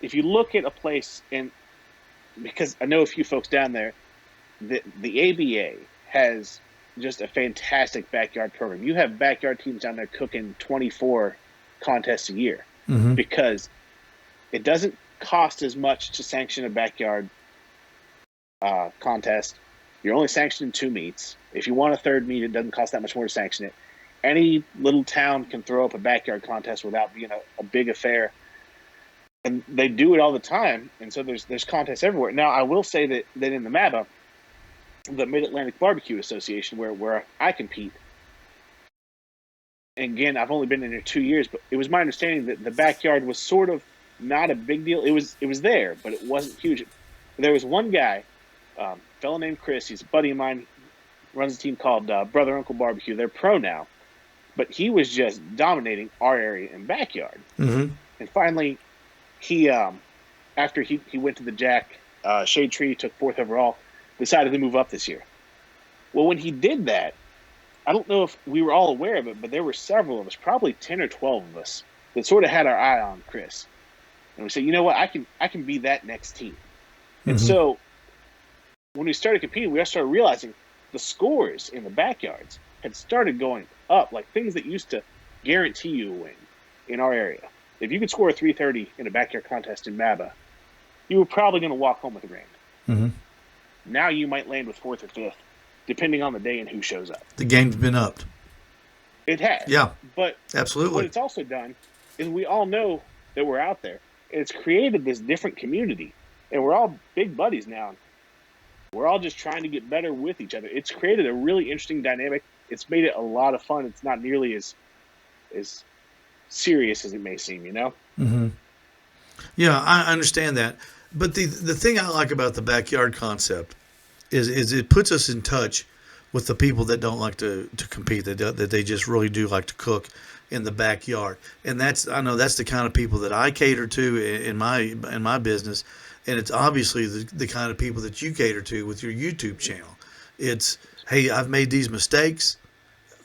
if you look at a place, and because I know a few folks down there, the ABA has just a fantastic backyard program. You have backyard teams down there cooking 24 contests a year, because it doesn't cost as much to sanction a backyard contest. You're only sanctioning 2 meets. If you want a third meet, it doesn't cost that much more to sanction it. Any little town can throw up a backyard contest without being a big affair. And they do it all the time, and so there's contests everywhere. Now, I will say that in the MABA, the Mid-Atlantic Barbecue Association, where I compete, and again, I've only been in there 2 years, but it was my understanding that the backyard was sort of not a big deal. It was there, but it wasn't huge. There was one guy, a fellow named Chris. He's a buddy of mine. Runs a team called Brother Uncle Barbecue. They're pro now, but he was just dominating our area in backyard. And finally, he after he went to the Jack Shade Tree, took 4th overall, decided to move up this year. Well, when he did that, I don't know if we were all aware of it, but there were several of us, probably 10 or 12 of us, that sort of had our eye on Chris. And we said, you know what, I can be that next team. And so when we started competing, we started realizing the scores in the backyards had started going up, like things that used to guarantee you a win in our area. If you could score a 330 in a backyard contest in Maba, you were probably going to walk home with a grand. Mm-hmm. Now you might land with 4th or 5th, depending on the day and who shows up. The game's been upped. It has. Yeah, but absolutely. What it's also done is we all know that we're out there. And it's created this different community. And we're all big buddies now. We're all just trying to get better with each other. It's created a really interesting dynamic. It's made it a lot of fun. It's not nearly as serious as it may seem, you know? Mm-hmm. Yeah, I understand that. But the thing I like about the backyard concept is it puts us in touch with the people that don't like to compete, that they just really do like to cook in the backyard. And I know that's the kind of people that I cater to in my business. And it's obviously the kind of people that you cater to with your YouTube channel. It's, hey, I've made these mistakes.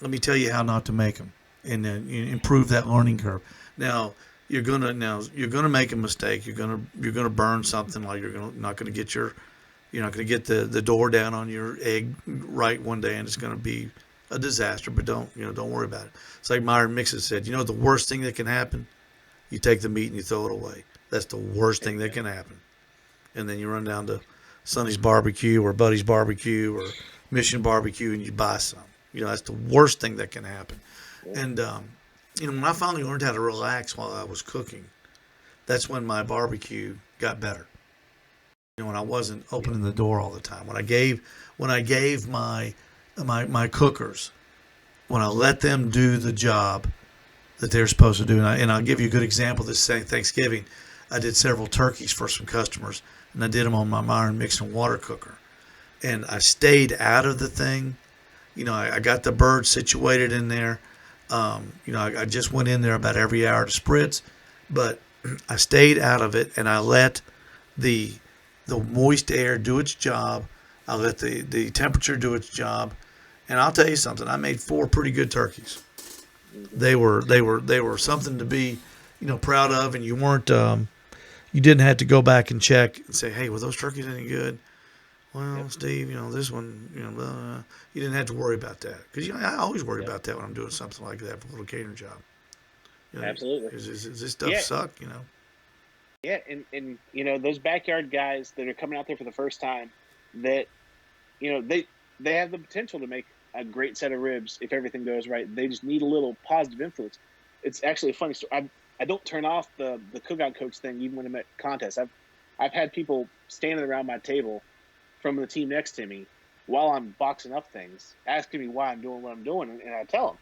Let me tell you how not to make them, and then you improve that learning curve. Now you're gonna make a mistake. You're gonna burn something, like you're not gonna get the door down on your egg right one day, and it's gonna be a disaster. But don't worry about it. It's like Myron Mixon said. The worst thing that can happen, you take the meat and you throw it away. That's the worst thing that can happen. And then you run down to Sonny's Barbecue or Buddy's Barbecue or Mission Barbecue and you buy some. That's the worst thing that can happen. And, when I finally learned how to relax while I was cooking, that's when my barbecue got better. When I wasn't opening the door all the time. When I gave my cookers, when I let them do the job that they're supposed to do. And I'll give you a good example this Thanksgiving. I did several turkeys for some customers, and I did them on my Myron Mixon water cooker. And I stayed out of the thing. I got the bird situated in there. I just went in there about every hour to spritz, but I stayed out of it, and I let the moist air do its job. I let the temperature do its job. And I'll tell you something, I made 4 pretty good turkeys. They were something to be, proud of, and you weren't, you didn't have to go back and check and say, hey, were those turkeys any good? Well, Steve, this one, blah, blah, blah. You didn't have to worry about that. Because, I always worry about that when I'm doing something like that for a little catering job. Absolutely. Does this stuff suck, Yeah, and those backyard guys that are coming out there for the first time, that, they have the potential to make a great set of ribs if everything goes right. They just need a little positive influence. It's actually a funny story. I don't turn off the Cookout coach thing even when I'm at contests. I've had people standing around my table from the team next to me while I'm boxing up things, asking me why I'm doing what I'm doing, and I tell them.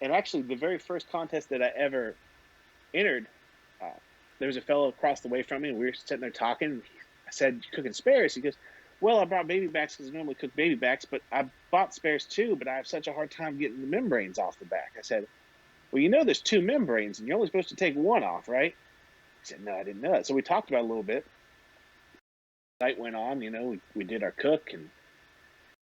And actually, the very first contest that I ever entered, there was a fellow across the way from me, and we were sitting there talking. I said, "You cooking spares?" He goes, "Well, I brought baby backs because I normally cook baby backs, but I bought spares too, but I have such a hard time getting the membranes off the back." I said, "Well, there's 2 membranes, and you're only supposed to take 1 off, right?" He said, "No, I didn't know that." So we talked about it a little bit. Night went on, we did our cook, and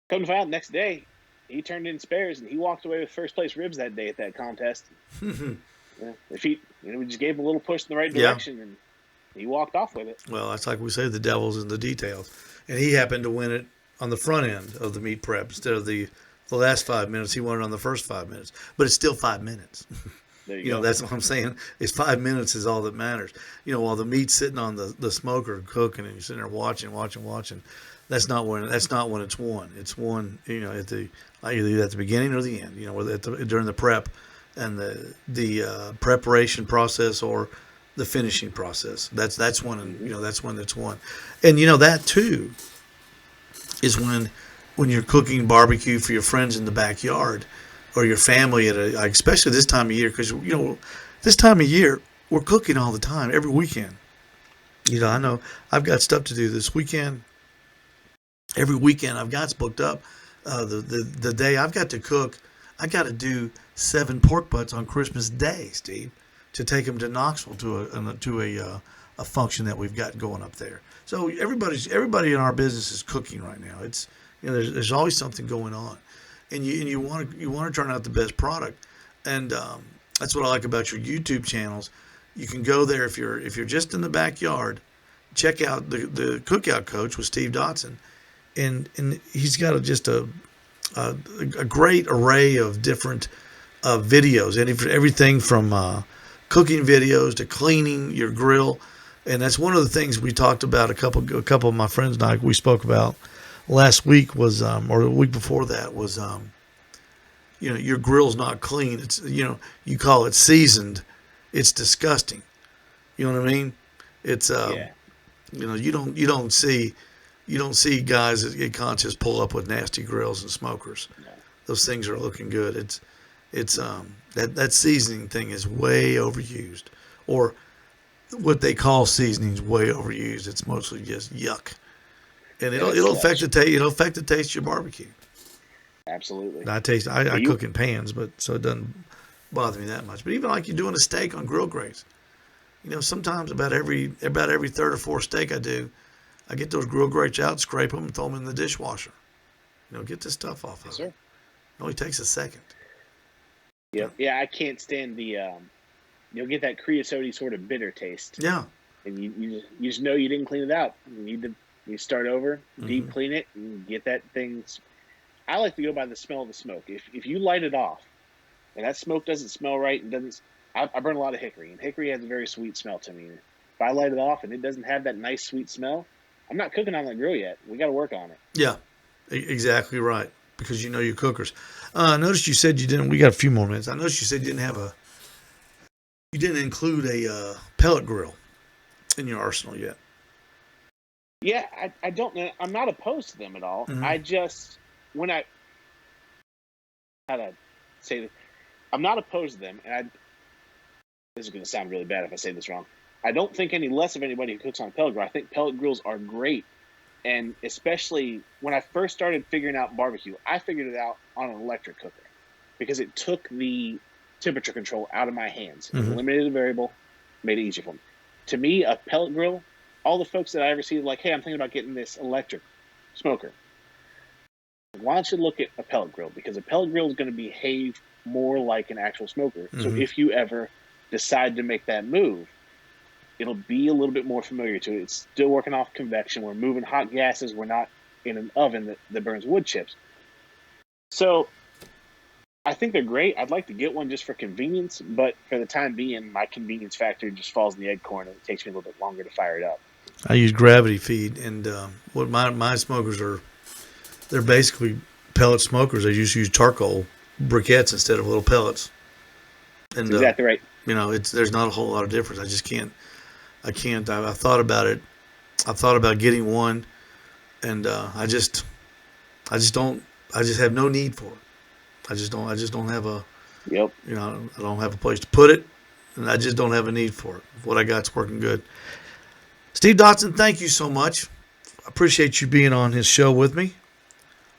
come to find out, next day, he turned in spares, and he walked away with first place ribs that day at that contest. If he, we just gave him a little push in the right direction, and he walked off with it. Well, that's like we say, the devil's in the details. And he happened to win it on the front end of the meat prep instead of the last 5 minutes. He won it on the first 5 minutes, but it's still 5 minutes. There you go. That's what I'm saying. It's 5 minutes is all that matters. While the meat's sitting on the smoker cooking, and you're sitting there watching. That's not when it's won. It's won, either at the beginning or the end. During the prep and the preparation process or the finishing process. That's when that's when it's won. And that too is when you're cooking barbecue for your friends in the backyard or your family especially this time of year, because this time of year we're cooking all the time, every weekend. I know I've got stuff to do this weekend. Every weekend I've got booked up. The day I've got to cook, I got to do 7 pork butts on Christmas Day, Steve, to take them to Knoxville to a function that we've got going up there. So everybody in our business is cooking right now. It's there's always something going on, and you want to turn out the best product, and that's what I like about your YouTube channels. You can go there if you're just in the backyard, check out the Cookout Coach with Steve Dotson, and he's got just a great array of different videos, and everything from cooking videos to cleaning your grill. And that's one of the things we talked about. A couple of my friends and I, we spoke about last week was, or the week before that was, your grill's not clean. It's, you call it seasoned. It's disgusting. You know what I mean? It's, you don't see guys that get conscious pull up with nasty grills and smokers. No. Those things are looking good. It's that seasoning thing is way overused, or what they call seasoning is way overused. It's mostly just yuck, and it'll affect the taste. It'll affect the taste of your barbecue. Absolutely. I cook in pans, but so it doesn't bother me that much. But even like you're doing a steak on grill grates, sometimes about every third or fourth steak I do, I get those grill grates out, scrape them, and throw them in the dishwasher. Get this stuff off of it. It only takes a second. Yep. Yeah, I can't stand the. You'll get that creosote sort of bitter taste. Yeah. And you just know you didn't clean it out. You start over, deep clean it, and get that thing. I like to go by the smell of the smoke. If you light it off, and that smoke doesn't smell right and doesn't, I burn a lot of hickory, and hickory has a very sweet smell to me. If I light it off and it doesn't have that nice sweet smell, I'm not cooking on that grill yet. We got to work on it. Yeah, exactly right. Because your cookers. I noticed you said you didn't. We got a few more minutes. I noticed you said you didn't include a pellet grill in your arsenal yet. Yeah, I don't know. I'm not opposed to them at all. Mm-hmm. I just how to say this, I'm not opposed to them, and this is going to sound really bad if I say this wrong. I don't think any less of anybody who cooks on a pellet grill. I think pellet grills are great. And especially when I first started figuring out barbecue, I figured it out on an electric cooker because it took the temperature control out of my hands. It eliminated the variable, made it easier for me. To me, a pellet grill, all the folks that I ever see like, hey, I'm thinking about getting this electric smoker. Why don't you look at a pellet grill? Because a pellet grill is going to behave more like an actual smoker. So if you ever decide to make that move, it'll be a little bit more familiar to it. It's still working off convection. We're moving hot gases. We're not in an oven that burns wood chips. So I think they're great. I'd like to get one just for convenience, but for the time being, my convenience factor just falls in the Acorn, and it takes me a little bit longer to fire it up. I use gravity feed, and what my smokers are, they're basically pellet smokers. They just use charcoal briquettes instead of little pellets. And That's exactly right. There's not a whole lot of difference. I just can't. I thought about it. I thought about getting one, and I just have no need for it. I just don't have a. Yep. I don't have a place to put it, and I just don't have a need for it. What I got's working good. Steve Dotson, thank you so much. I appreciate you being on his show with me.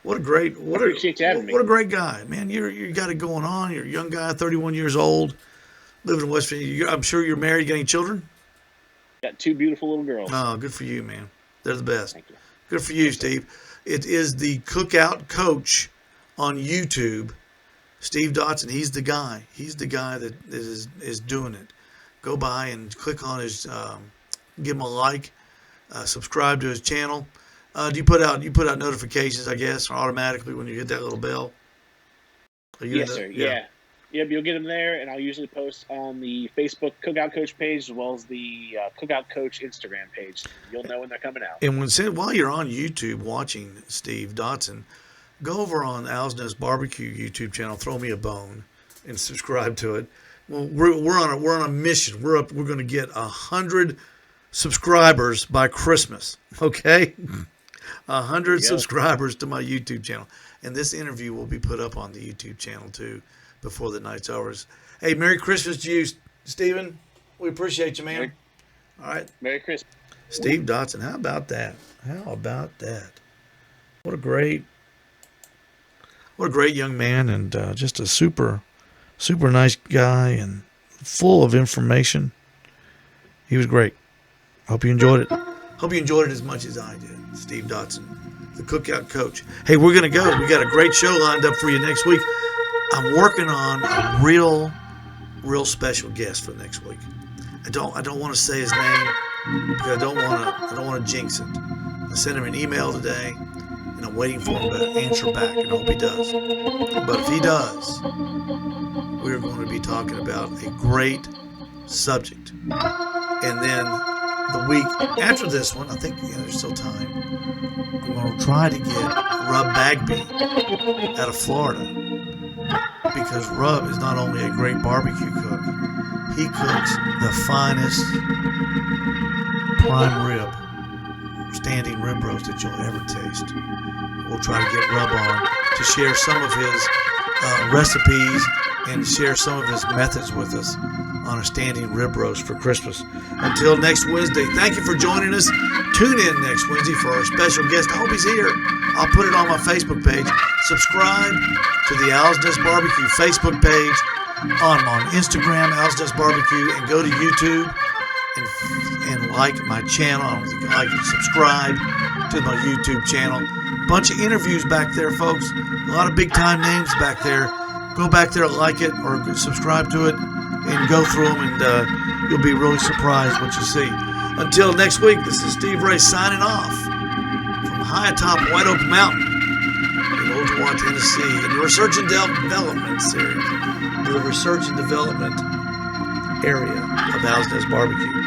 What a great great guy, man. You got it going on. You're a young guy, 31 years old, living in West Virginia. I'm sure you're married. Got any children? Got 2 beautiful little girls. Oh, good for you, man. They're the best. Thank you. Good for you, Steve. It is the Cookout Coach on YouTube. Steve Dotson, he's the guy. He's the guy that is doing it. Go by and click on his, give him a like, subscribe to his channel. Do you put out notifications, I guess, automatically when you hit that little bell? Yes, sir. Yeah. Yep, you'll get them there, and I'll usually post on the Facebook Cookout Coach page as well as the Cookout Coach Instagram page. You'll know when they're coming out. And while you're on YouTube watching Steve Dotson, go over on Al's Nest Barbecue YouTube channel, throw me a bone, and subscribe to it. Well, we're on a mission. We're going to get 100 subscribers by Christmas. Okay, 100 subscribers to my YouTube channel, and this interview will be put up on the YouTube channel too before the night's over. Hey, Merry Christmas to you, Stephen. We appreciate you, man. All right, Merry Christmas, Steve Dotson. How about that? What a great young man, and just a super nice guy and full of information. He was great. Hope you enjoyed it. Hope you enjoyed it as much as I did. Steve Dotson, the Cookout Coach. Hey, we're going to go. We got a great show lined up for you next week. I'm working on a real real special guest for next week. I don't want to say his name because I don't want to jinx it. I sent him an email today, and I'm waiting for him to answer back, and I hope he does. But if he does, we're going to be talking about a great subject. And then the week after this one, I think there's still time, I'm going to try to get Rub Bagby out of Florida, because Rub is not only a great barbecue cook, he cooks the finest prime rib, standing rib roast that you'll ever taste. We'll try to get Rub on to share some of his recipes and share some of his methods with us on a standing rib roast for Christmas. Until next Wednesday, thank you for joining us. Tune in next Wednesday for our special guest. I hope he's here. I'll put it on my Facebook page. Subscribe to the Al's Does Barbecue Facebook page. I'm on Instagram, Al's Does Barbecue, and go to YouTube and like my channel. I don't think you like it. Subscribe to my YouTube channel. Bunch of interviews back there, folks. A lot of big time names back there. Go back there, like it, or subscribe to it, and go through them, and you'll be really surprised what you see. Until next week, this is Steve Ray signing off from high atop White Oak Mountain in Ooltewah, Tennessee, in the Research and Development series, the Research and Development area of Al's Does Barbecue.